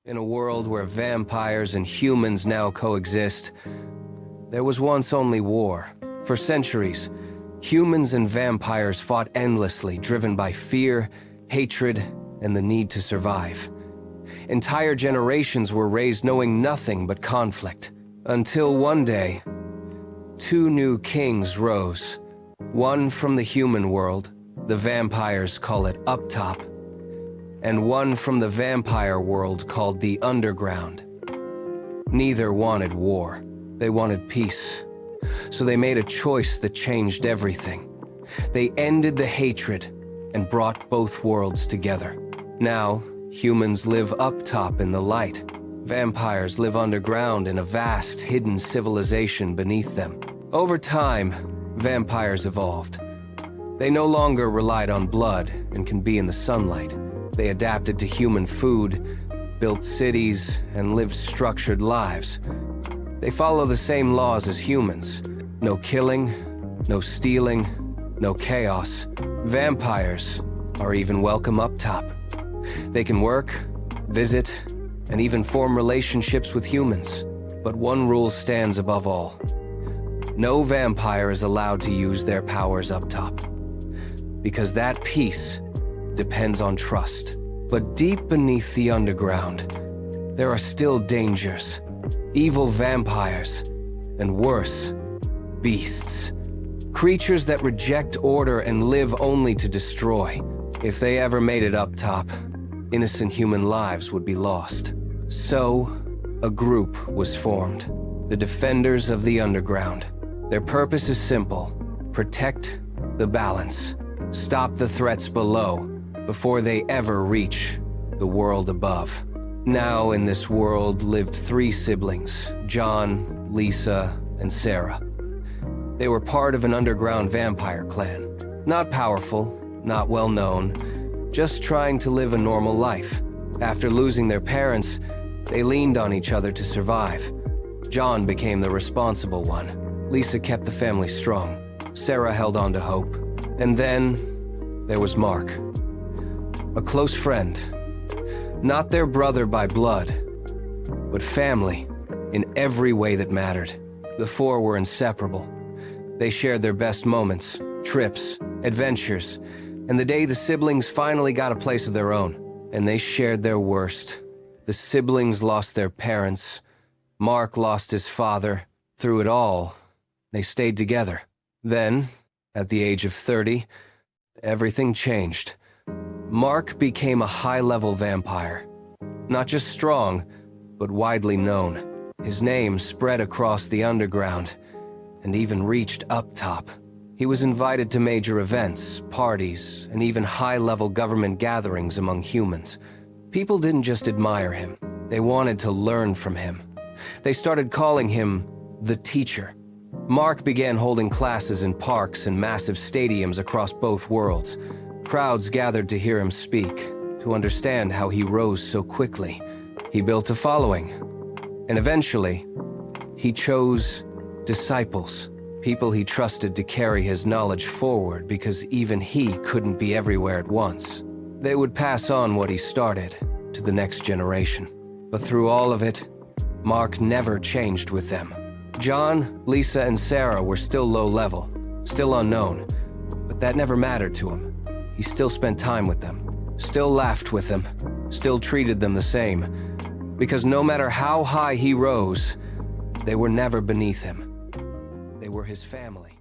In a world where vampires and humans now coexist, there was once only war. For centuries, humans and vampires fought endlessly, driven by fear, hatred, and the need to survive. Entire generations were raised knowing nothing but conflict, until one day, two new kings rose. One from the human world, the vampires call it up top, and one from the vampire world called the underground. Neither wanted war. They wanted peace. So they made a choice that changed everything. They ended the hatred and brought both worlds together. Now, humans live up top in the light. Vampires live underground in a vast, hidden civilization beneath them. Over time, vampires evolved. They no longer relied on blood and can be in the sunlight. They adapted to human food, built cities, and lived structured lives. They follow the same laws as humans. No killing, no stealing, no chaos. Vampires are even welcome up top. They can work, visit, and even form relationships with humans. But one rule stands above all. No vampire is allowed to use their powers up top, because that peace depends on trust. But deep beneath the underground, there are still dangers. Evil vampires, and worse, beasts. Creatures that reject order and live only to destroy. If they ever made it up top, innocent human lives would be lost. So, a group was formed. The Defenders of the Underground. Their purpose is simple: protect the balance. Stop the threats below before they ever reach the world above. Now in this world lived three siblings, John, Lisa, and Sarah. They were part of an underground vampire clan. Not powerful, not well known, just trying to live a normal life. After losing their parents, they leaned on each other to survive. John became the responsible one. Lisa kept the family strong. Sarah held on to hope. And then there was Mark, a close friend. Not their brother by blood, but family in every way that mattered. The four were inseparable. They shared their best moments, trips, adventures, and the day the siblings finally got a place of their own. And they shared their worst. The siblings lost their parents. Mark lost his father. Through it all, they stayed together. Then, at the age of 30, everything changed. Mark became a high-level vampire. Not just strong, but widely known. His name spread across the underground, and even reached up top. He was invited to major events, parties, and even high-level government gatherings among humans. People didn't just admire him, they wanted to learn from him. They started calling him the teacher. Mark began holding classes in parks and massive stadiums across both worlds. Crowds gathered to hear him speak, to understand how he rose so quickly. He built a following, and eventually, he chose disciples, people he trusted to carry his knowledge forward because even he couldn't be everywhere at once. They would pass on what he started to the next generation. But through all of it, Mark never changed with them. John, Lisa, and Sarah were still low level, still unknown, but that never mattered to him. He still spent time with them, still laughed with them, still treated them the same, because no matter how high he rose, they were never beneath him. They were his family.